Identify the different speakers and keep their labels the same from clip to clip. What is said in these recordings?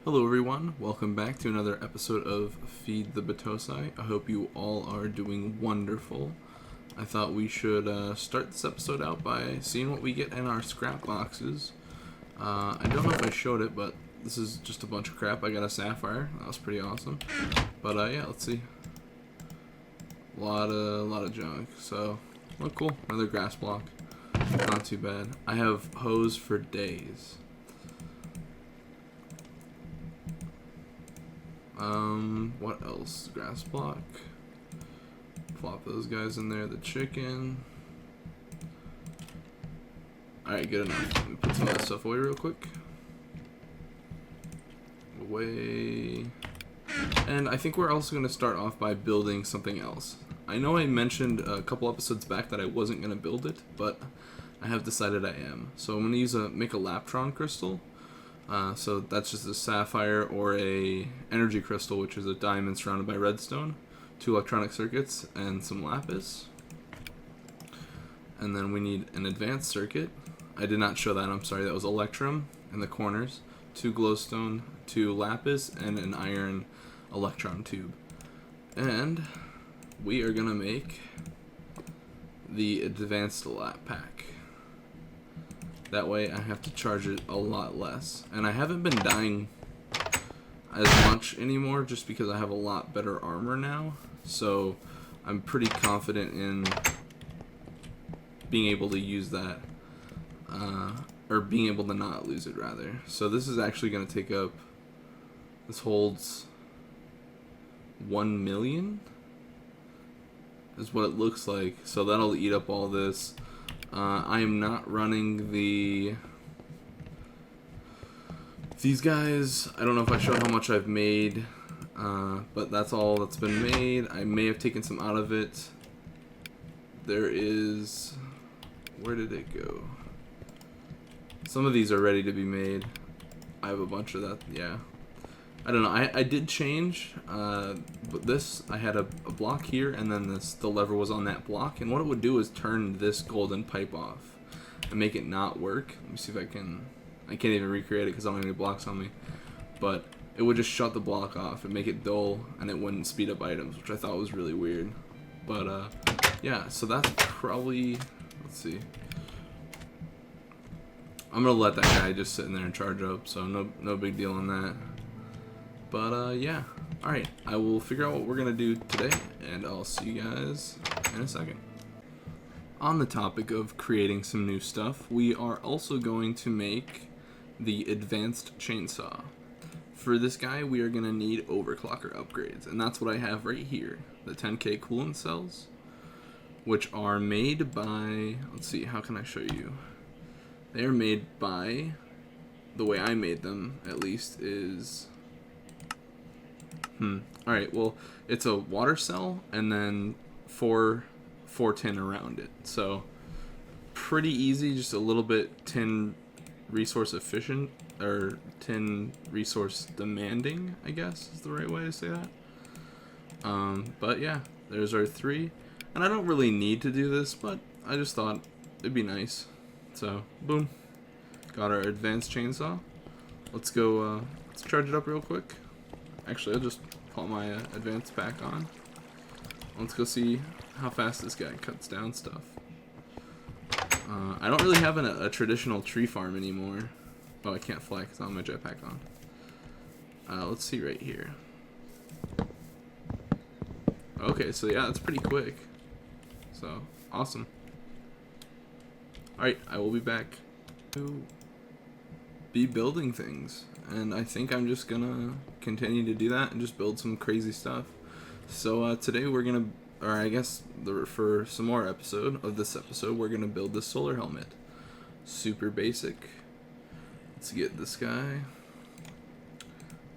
Speaker 1: Hello everyone, welcome back to another episode of Feed the Battosai. I hope you all are doing wonderful. I thought we should start this episode out by seeing what we get in our scrap boxes. I don't know if I showed it, but this is just a bunch of crap. I got a sapphire, that was pretty awesome. But yeah, let's see. A lot of junk, so, oh cool, another grass block. Not too bad. I have hose for days. What else? Grass block. Plop those guys in there. The chicken. Alright, good enough. Let me put some of that stuff away real quick. Away. And I think we're also going to start off by building something else. I know I mentioned a couple episodes back that I wasn't going to build it, but I have decided I am. So I'm going to use make a Laptron crystal. So that's just a sapphire or a energy crystal, which is a diamond surrounded by redstone, 2 electronic circuits, and some lapis. And then we need an advanced circuit. I did not show that, I'm sorry, that was electrum in the corners, 2 glowstone, 2 lapis, and an iron electron tube. And we are going to make the advanced lap pack. That way I have to charge it a lot less. And I haven't been dying as much anymore just because I have a lot better armor now. So I'm pretty confident in being able to use that. Or being able to not lose it rather. So this is actually going to take up... This holds 1 million? Is what it looks like. So that'll eat up all this. I am not running these guys. I don't know if I showed how much I've made, but that's all that's been made. I may have taken some out of it. There is, where did it go? Some of these are ready to be made. I have a bunch of that, yeah. I don't know, I did change, but this, I had a block here, and then the lever was on that block, and what it would do is turn this golden pipe off, and make it not work. Let me see if I can't even recreate it because I don't have any blocks on me, but it would just shut the block off and make it dull, and it wouldn't speed up items, which I thought was really weird. But, yeah, so that's probably, let's see. I'm gonna let that guy just sit in there and charge up, so no big deal on that. But, yeah. Alright, I will figure out what we're going to do today, and I'll see you guys in a second. On the topic of creating some new stuff, we are also going to make the advanced chainsaw. For this guy, we are going to need overclocker upgrades, and that's what I have right here. The 10K coolant cells, which are made by... Let's see, how can I show you? They are made by... The way I made them, at least, is... Alright, well, it's a water cell and then 4 tin around it. So, pretty easy, just a little bit tin resource efficient, or tin resource demanding, I guess is the right way to say that. But yeah, there's our 3. And I don't really need to do this, but I just thought it'd be nice. So, boom. Got our advanced chainsaw. Let's go, let's charge it up real quick. Actually, I'll just put my advanced pack on. Let's go see how fast this guy cuts down stuff. I don't really have a traditional tree farm anymore. Oh, I can't fly because I don't have my jetpack on. Let's see right here. Okay, so yeah, that's pretty quick. So, awesome. Alright, I will be back to be building things. And I think I'm just gonna continue to do that and just build some crazy stuff. So today we're gonna, or I guess for some more of this episode, we're gonna build this solar helmet. Super basic. Let's get this guy.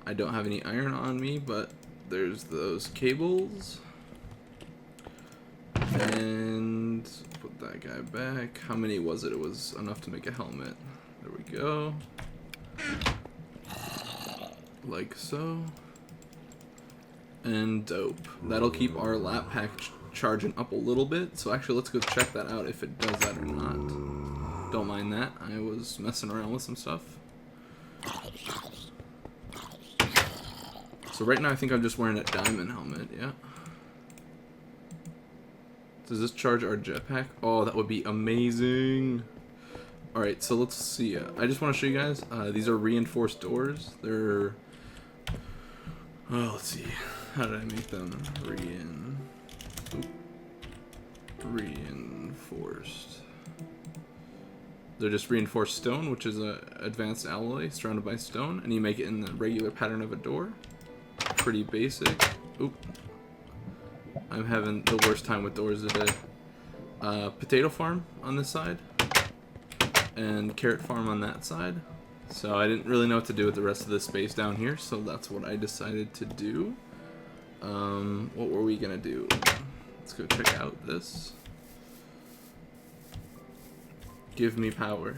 Speaker 1: I don't have any iron on me, but there's those cables. And put that guy back. How many was it? It was enough to make a helmet. There we go. Like so. And dope. That'll keep our lap pack charging up a little bit. So actually, let's go check that out if it does that or not. Don't mind that. I was messing around with some stuff. So right now I think I'm just wearing a diamond helmet, yeah. Does this charge our jetpack? Oh, that would be amazing. Alright, so let's see. I just want to show you guys. These are reinforced doors. They're... Oh, let's see. How did I make them? Reinforced. They're just reinforced stone, which is a advanced alloy surrounded by stone, and you make it in the regular pattern of a door. Pretty basic. Oop. I'm having the worst time with doors today. Potato farm on this side, and carrot farm on that side. So I didn't really know what to do with the rest of the space down here, so that's what I decided to do. What were we gonna do? Let's go check out this. Give me power.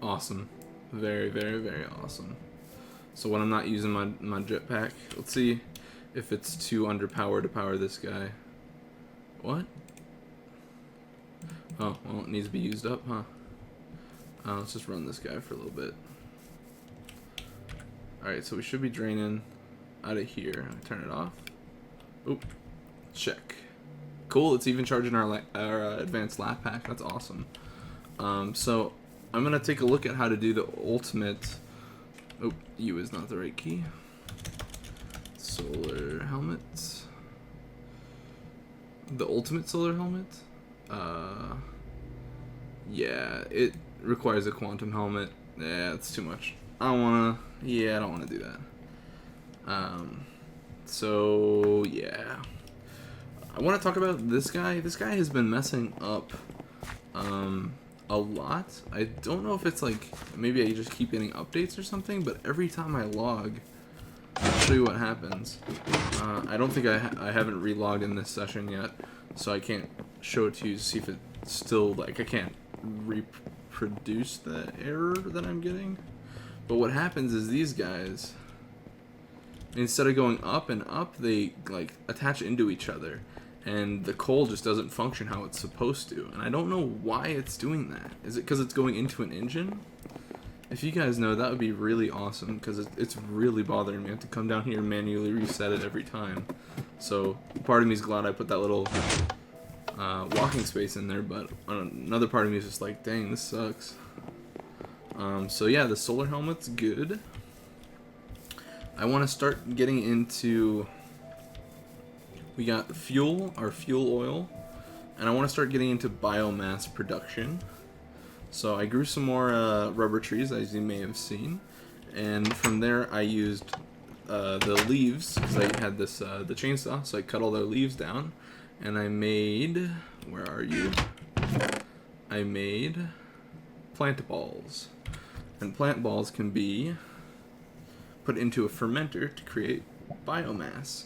Speaker 1: Awesome. Very, very, very awesome. So when I'm not using my jetpack, let's see if it's too underpowered to power this guy. What? Oh, well, it needs to be used up, huh? Let's just run this guy for a little bit. Alright, so we should be draining out of here. Turn it off. Oop. Check. Cool, it's even charging our advanced lap pack. That's awesome. So I'm going to take a look at how to do the ultimate... Oh, U is not the right key. Solar helmet. The ultimate solar helmet? Yeah, it requires a quantum helmet. Yeah, it's too much. I don't wanna do that. So yeah. I wanna talk about this guy. This guy has been messing up a lot. I don't know if it's like maybe I just keep getting updates or something, but every time I log, I'll show you what happens. I don't think I haven't relogged in this session yet, so I can't show it to you to see if it's still like I can't reproduce the error that I'm getting. But what happens is these guys, instead of going up and up, they like attach into each other. And the coal just doesn't function how it's supposed to. And I don't know why it's doing that. Is it because it's going into an engine? If you guys know, that would be really awesome, because it's really bothering me. I have to come down here and manually reset it every time. So part of me is glad I put that little walking space in there, but another part of me is just like, dang, this sucks. So yeah, the solar helmet's good. I want to start getting into... We got fuel, our fuel oil, and I want to start getting into biomass production. So I grew some more rubber trees, as you may have seen, and from there I used the leaves, because I had this the chainsaw, so I cut all the leaves down, and I made, where are you? I made plant balls, and plant balls can be put into a fermenter to create biomass.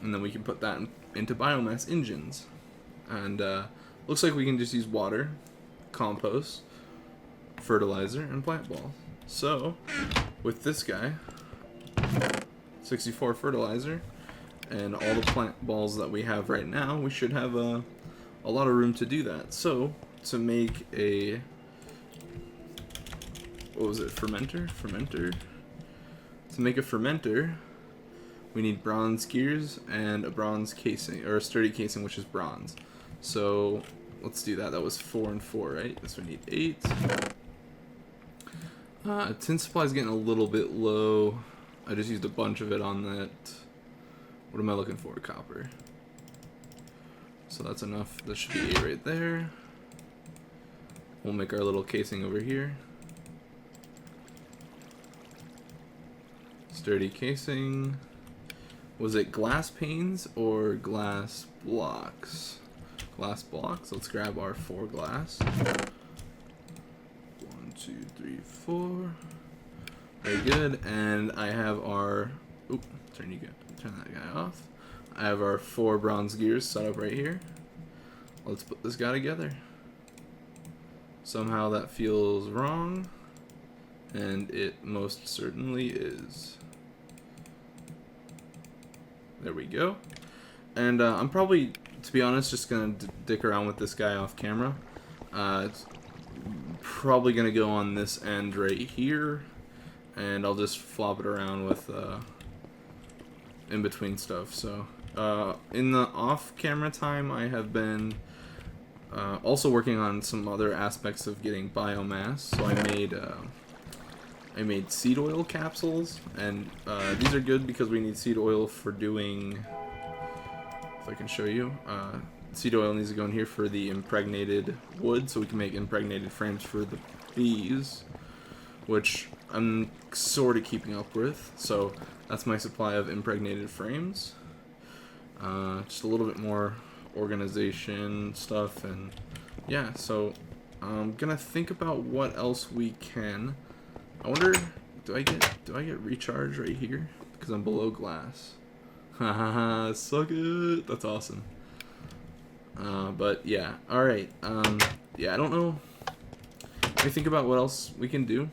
Speaker 1: And then we can put that into biomass engines. And looks like we can just use water, compost, fertilizer, and plant balls. So, with this guy, 64 fertilizer, and all the plant balls that we have right now, we should have a lot of room to do that. So, to make a... What was it? Fermenter? To make a fermenter... We need bronze gears and a bronze casing, or a sturdy casing, which is bronze. So let's do that. That was 4 and 4, right? This we need 8. Tin supply is getting a little bit low. I just used a bunch of it on that. What am I looking for? Copper. So that's enough. That should be 8 right there. We'll make our little casing over here. Sturdy casing. Was it glass panes or glass blocks? Glass blocks. Let's grab our 4 glass. 1, 2, 3, 4. Very good. And I have our... Oop, turn that guy off. I have our 4 bronze gears set up right here. Let's put this guy together. Somehow that feels wrong. And it most certainly is. There we go. And I'm probably, to be honest, just going to dick around with this guy off camera. It's probably going to go on this end right here. and I'll just flop it around with in between stuff. So in the off-camera time, I have been also working on some other aspects of getting biomass. So I made seed oil capsules, and these are good because we need seed oil for doing, if I can show you, seed oil needs to go in here for the impregnated wood, so we can make impregnated frames for the bees, which I'm sort of keeping up with. So that's my supply of impregnated frames. Just a little bit more organization stuff, and yeah, so I'm gonna think about what else we can. I wonder, do I get recharge right here because I'm below glass? Haha, suck it. That's awesome. But yeah, all right. Yeah, I don't know. Let me think about what else we can do,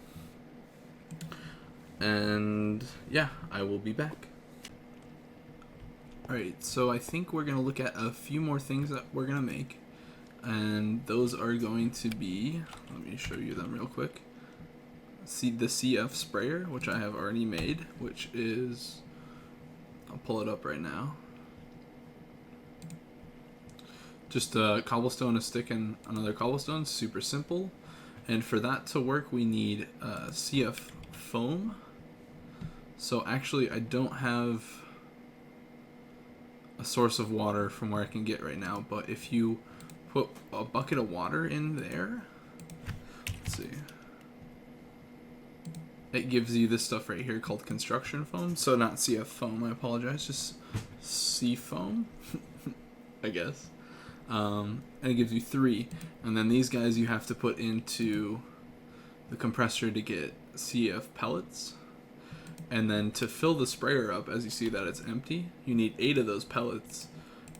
Speaker 1: and yeah, I will be back. Alright, so I think we're going to look at a few more things that we're going to make, and those are going to be, let me show you them real quick. See the CF sprayer, which I have already made, which is, I'll pull it up right now. Just a cobblestone, a stick, and another cobblestone, super simple. And for that to work, we need CF foam. So actually, I don't have a source of water from where I can get right now, but if you put a bucket of water in there, let's see, it gives you this stuff right here called construction foam. So not CF foam, I apologize, just C foam, I guess. And it gives you 3, and then these guys you have to put into the compressor to get CF pellets. And then to fill the sprayer up, as you see that it's empty, you need 8 of those pellets,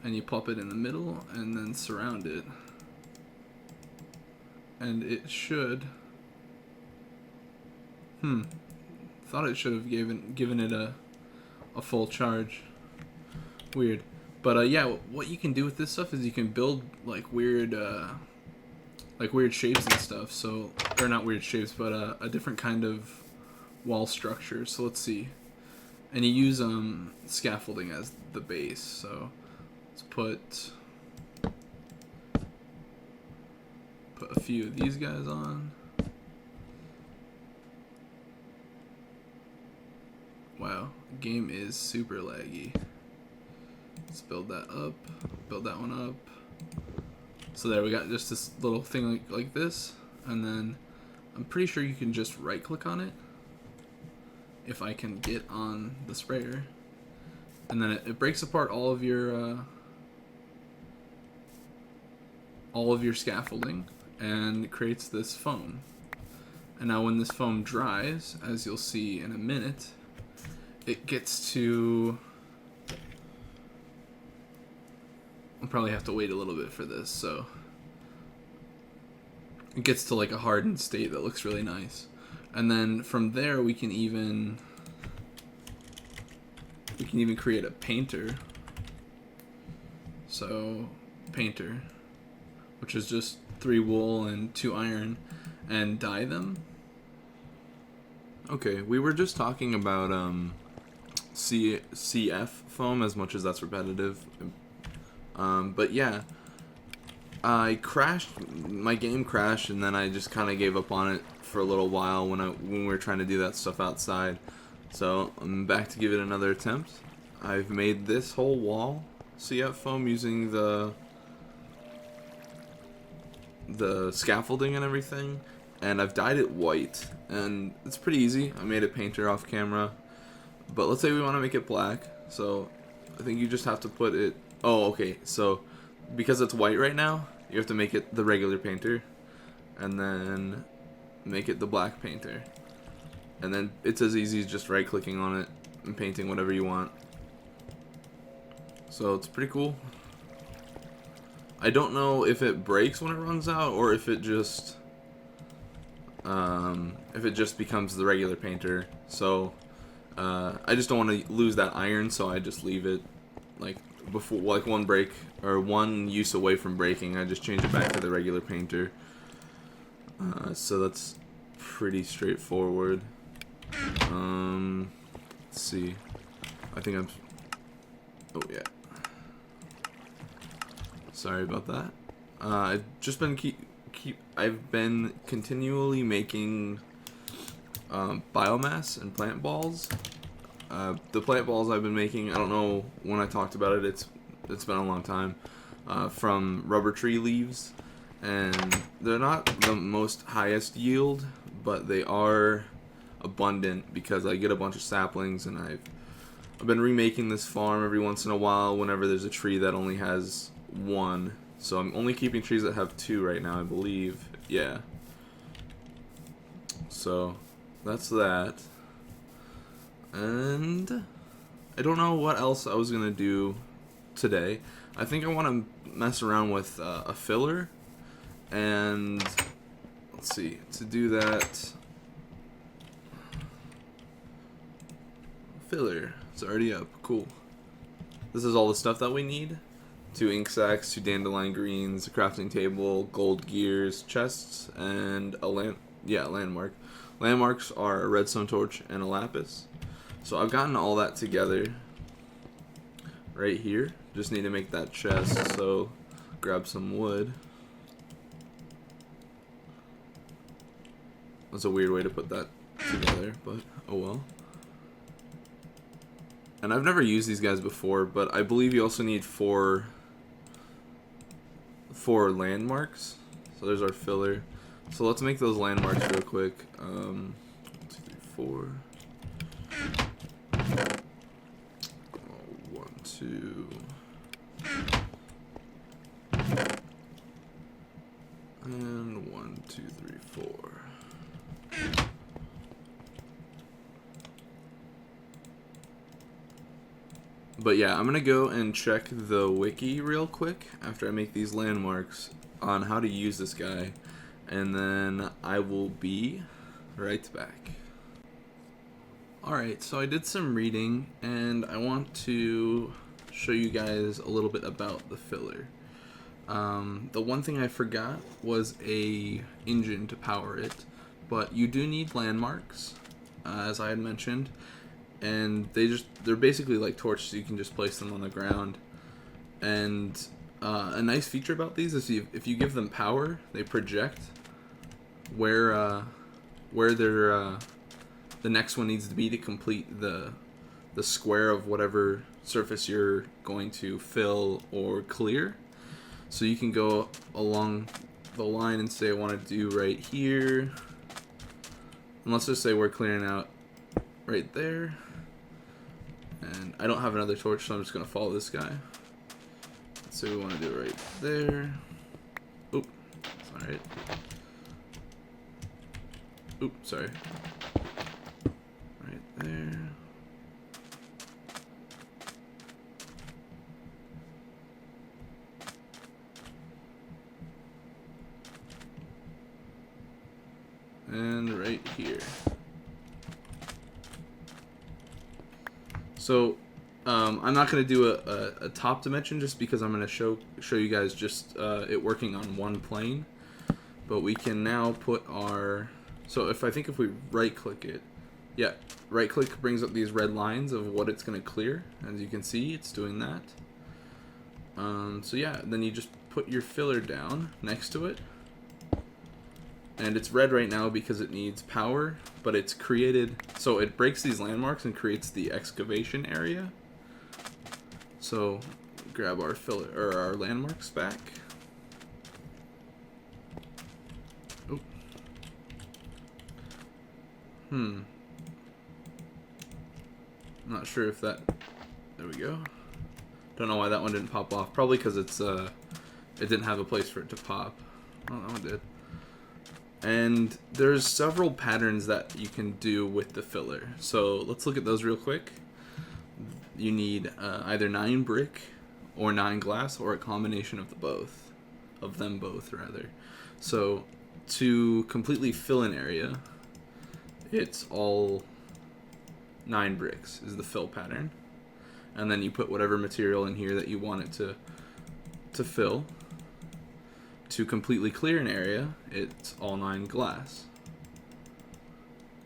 Speaker 1: and you plop it in the middle and then surround it, and it should, thought it should have given it a full charge. Weird. But yeah, what you can do with this stuff is you can build like weird shapes and stuff. So, or not weird shapes, but a different kind of wall structure. So let's see, and you use scaffolding as the base. So let's put a few of these guys on. Wow, game is super laggy. Let's build that up, build that one up. So there, we got just this little thing like this, and then I'm pretty sure you can just right click on it if I can get on the sprayer, and then it breaks apart all of your scaffolding and creates this foam. And now when this foam dries, as you'll see in a minute, it gets to, I'll probably have to wait a little bit for this, so it gets to like a hardened state that looks really nice. And then from there we can even create a painter. So painter, which is just 3 wool and 2 iron, and dye them. Okay, we were just talking about CF foam, as much as that's repetitive. But yeah, my game crashed, and then I just kind of gave up on it for a little while when we were trying to do that stuff outside. So I'm back to give it another attempt. I've made this whole wall CF foam using the scaffolding and everything, and I've dyed it white, and it's pretty easy. I made a painter off camera, but let's say we want to make it black. So I think you just have to put it, oh okay, so because it's white right now, you have to make it the regular painter, and then make it the black painter, and then it's as easy as just right clicking on it and painting whatever you want. So it's pretty cool. I don't know if it breaks when it runs out, or if it just becomes the regular painter. So I just don't want to lose that iron, so I just leave it like before, like one break or one use away from breaking. I just change it back to the regular painter. So that's pretty straightforward. Let's see. I think I'm. Oh yeah. Sorry about that. I've just been I've been continually making biomass and plant balls. The plant balls I've been making, I don't know when I talked about it. It's been a long time. From rubber tree leaves, and they're not the most highest yield, but they are abundant because I get a bunch of saplings, and I've been remaking this farm every once in a while whenever there's a tree that only has one. So I'm only keeping trees that have two right now, I believe. Yeah. So that's that. And I don't know what else I was going to do today. I think I want to mess around with a filler. And let's see. To do that, filler. It's already up. Cool. This is all the stuff that we need. 2 ink sacks, 2 dandelion greens, a crafting table, gold gears, chests, and a landmark. Landmarks are a redstone torch and a lapis. So I've gotten all that together right here. Just need to make that chest, so grab some wood. That's a weird way to put that together, but oh well. And I've never used these guys before, but I believe you also need four landmarks. So there's our filler. So let's make those landmarks real quick. 1, 2, 3, 4. 1, 2. And 1, 2, 3, 4. But yeah, I'm gonna go and check the wiki real quick after I make these landmarks on how to use this guy, and then I will be right back. Alright, so I did some reading, and I want to show you guys a little bit about the filler. The one thing I forgot was a engine to power it, but you do need landmarks, as I had mentioned. And they're basically like torches, so you can just place them on the ground. And a nice feature about these is if you give them power, they project where their the next one needs to be to complete the square of whatever surface you're going to fill or clear. So you can go along the line and say I want to do right here. And let's just say we're clearing out right there. And I don't have another torch, so I'm just going to follow this guy. Let's say we want to do it right there. Oop, alright. Oop, sorry. Right there. And right here. So I'm not going to do a top dimension just because I'm going to show you guys just it working on one plane. But we can now put our... So if we right click it, yeah, right click brings up these red lines of what it's going to clear. As you can see, it's doing that. So yeah, then you just put your filler down next to it. And it's red right now because it needs power, but it's created, so it breaks these landmarks and creates the excavation area. So grab our filler or our landmarks back. Oh. I'm not sure if that, there we go. Don't know why that one didn't pop off. Probably because it didn't have a place for it to pop. Oh, that one did. And there's several patterns that you can do with the filler. So let's look at those real quick. You need either 9 brick or 9 glass, or a combination of them both rather. So to completely fill an area, it's all 9 bricks is the fill pattern. And then you put whatever material in here that you want it to fill. To completely clear an area, it's all 9 glass.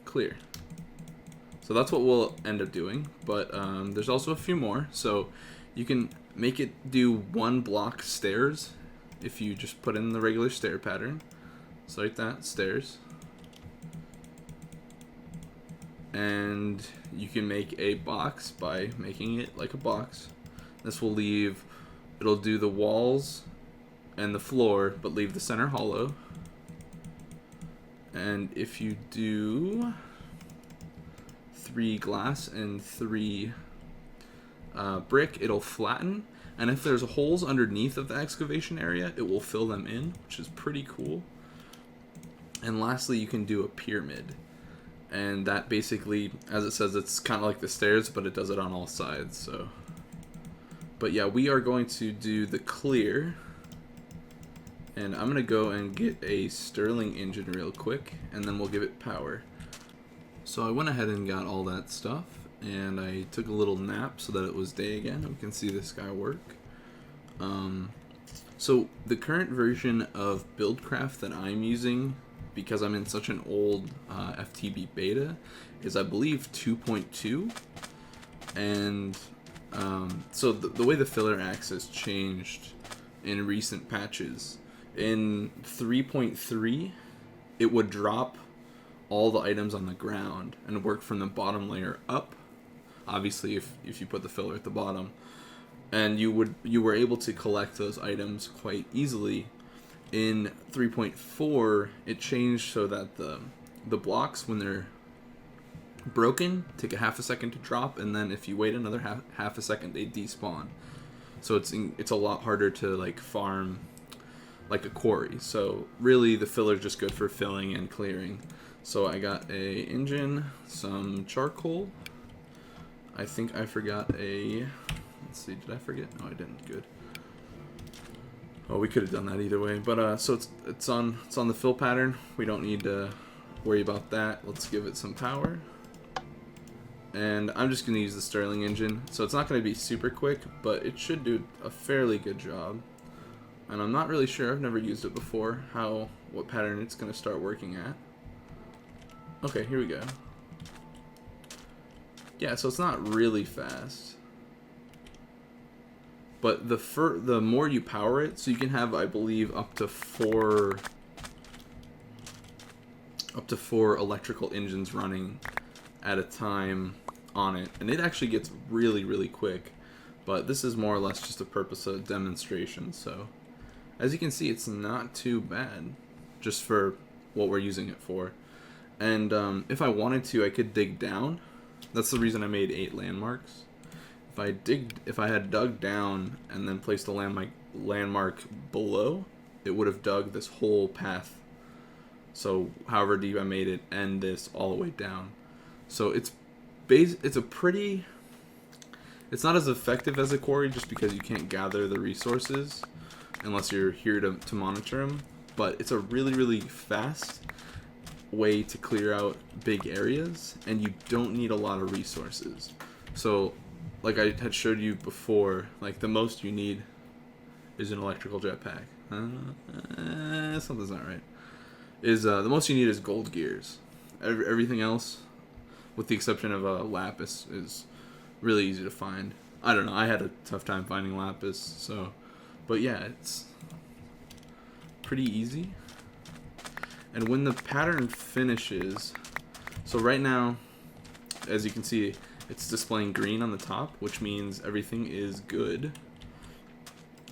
Speaker 1: Clear. So that's what we'll end up doing, but there's also a few more. So you can make it do 1 block stairs if you just put in the regular stair pattern. So like that, stairs. And you can make a box by making it like a box. This will leave, it'll do the walls and the floor, but leave the center hollow. And if you do 3 glass and 3 brick, it'll flatten. And if there's holes underneath of the excavation area, it will fill them in, which is pretty cool. And lastly, you can do a pyramid. And that basically, as it says, it's kind of like the stairs, but it does it on all sides. So, but yeah, we are going to do the clear. And I'm going to go and get a Stirling engine real quick, and then we'll give it power. So I went ahead and got all that stuff, and I took a little nap so that it was day again, and we can see this guy work. So the current version of Buildcraft that I'm using, because I'm in such an old FTB beta, is I believe 2.2. And so the way the filler acts has changed in recent patches. In 3.3, it would drop all the items on the ground and work from the bottom layer up. Obviously, if you put the filler at the bottom, and you were able to collect those items quite easily. In 3.4, it changed so that the blocks, when they're broken, take a half a second to drop, and then if you wait another half a second, they despawn. So it's a lot harder to like farm like a quarry. So really, the filler's just good for filling and clearing. So I got a engine, some charcoal. I think I forgot a. Let's see, did I forget? No, I didn't. Good. Oh, we could have done that either way. But so it's on the fill pattern. We don't need to worry about that. Let's give it some power. And I'm just gonna use the Stirling engine. So it's not gonna be super quick, but it should do a fairly good job. And I'm not really sure, I've never used it before, what pattern it's gonna start working at. Okay, here we go. Yeah, so it's not really fast. But the more you power it, so you can have, I believe, up to four electrical engines running at a time on it, and it actually gets really, really quick. But this is more or less just a purpose of demonstration. So, as you can see, it's not too bad, just for what we're using it for. And if I wanted to, I could dig down. That's the reason I made 8 landmarks. If I had dug down and then placed a landmark below, it would have dug this whole path. So however deep I made it, and this all the way down. So it's not as effective as a quarry just because you can't gather the resources unless you're here to monitor them. But it's a really, really fast way to clear out big areas, and you don't need a lot of resources. So like I had showed you before, like the most you need is an electrical jetpack. Something's not right. The most you need is gold gears. Everything else, with the exception of lapis, is really easy to find. I don't know. I had a tough time finding lapis, so, but yeah, it's pretty easy. And when the pattern finishes, so right now, as you can see, it's displaying green on the top, which means everything is good.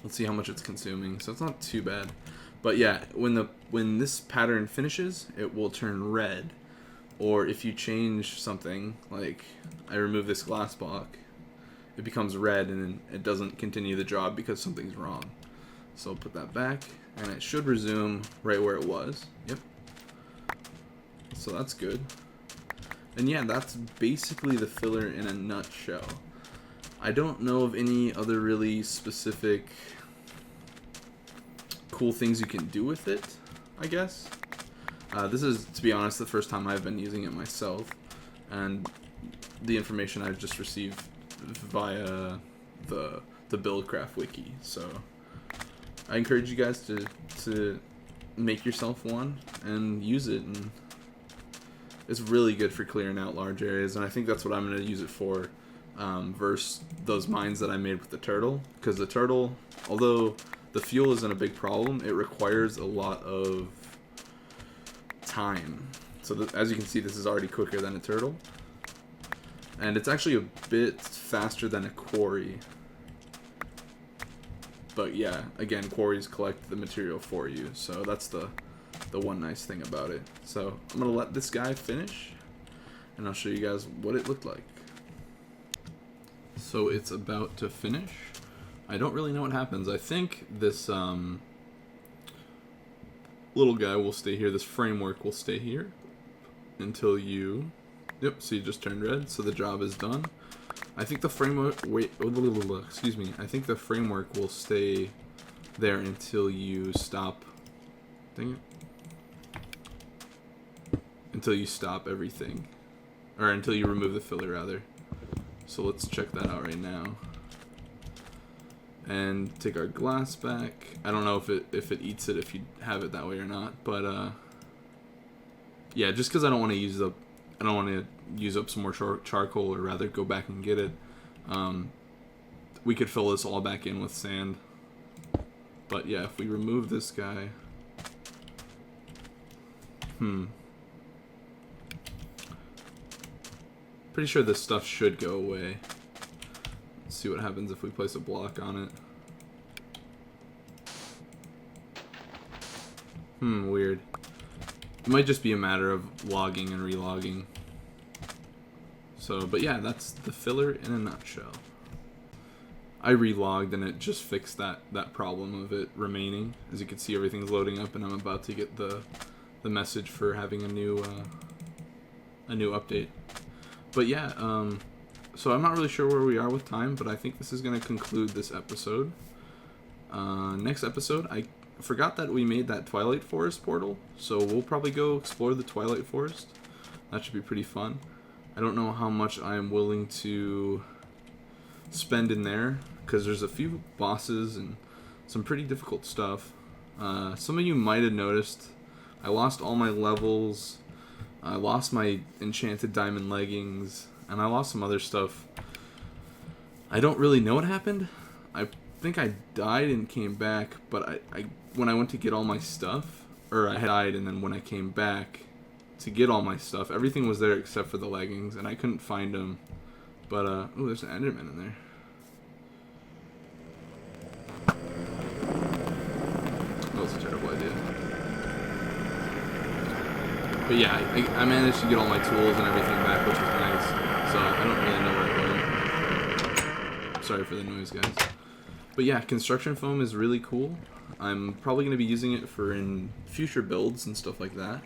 Speaker 1: Let's see how much it's consuming. So it's not too bad. But yeah, when this pattern finishes, it will turn red. Or if you change something, like I remove this glass block, it becomes red and it doesn't continue the job because something's wrong. So I'll put that back, and it should resume right where it was. Yep. So that's good. And yeah, that's basically the filler in a nutshell. I don't know of any other really specific cool things you can do with it, I guess. This is, to be honest, the first time I've been using it myself, and the information I've just received via the Buildcraft wiki. So I encourage you guys to make yourself one and use it, and It's really good for clearing out large areas, and I think that's what I'm going to use it for versus those mines that I made with the turtle. Because the turtle, although the fuel isn't a big problem, it requires a lot of time. So as you can see, this is already quicker than a turtle. And it's actually a bit faster than a quarry. But yeah, again, quarries collect the material for you, so that's the one nice thing about it. So I'm gonna let this guy finish, and I'll show you guys what it looked like. So it's about to finish. I don't really know what happens. I think this little guy will stay here. This framework will stay here until you... Yep, so you just turned red, so the job is done. I think the framework... excuse me. I think the framework will stay there until you stop... Dang it. Until you stop everything. Or until you remove the filler, rather. So let's check that out right now. And take our glass back. I don't know if it eats it if you have it that way or not, but yeah, just because I don't want to use up some more charcoal, or rather go back and get it. We could fill this all back in with sand. But yeah, if we remove this guy, pretty sure this stuff should go away. Let's see what happens if we place a block on it. Weird. It might just be a matter of logging and relogging. So, but yeah, that's the filler in a nutshell. I relogged and it just fixed that problem of it remaining. As you can see, everything's loading up, and I'm about to get the message for having a new update. But yeah, so I'm not really sure where we are with time, but I think this is going to conclude this episode. Next episode, I forgot that we made that Twilight Forest portal, so we'll probably go explore the Twilight Forest. That should be pretty fun. I don't know how much I am willing to spend in there, because there's a few bosses and some pretty difficult stuff. Some of you might have noticed I lost all my levels. I lost my enchanted diamond leggings, and I lost some other stuff. I don't really know what happened. I think I died and came back, but I when I went to get all my stuff, or I had died, and then when I came back to get all my stuff, everything was there except for the leggings, and I couldn't find them. But oh, there's an Enderman in there. That was a terrible idea. But yeah, I managed to get all my tools and everything back, which was nice. So I don't really know where it went. Sorry for the noise, guys. But yeah, construction foam is really cool. I'm probably going to be using it for in future builds and stuff like that.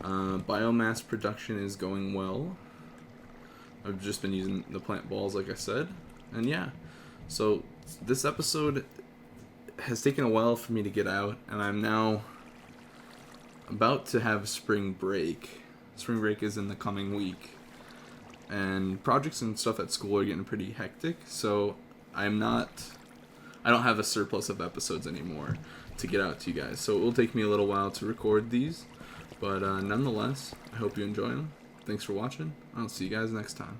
Speaker 1: Biomass production is going well. I've just been using the plant balls, like I said. And yeah, so this episode has taken a while for me to get out, and I'm now about to have spring break. Spring break is in the coming week, and projects and stuff at school are getting pretty hectic, so I don't have a surplus of episodes anymore to get out to you guys, so it will take me a little while to record these, but nonetheless, I hope you enjoy them. Thanks for watching. I'll see you guys next time.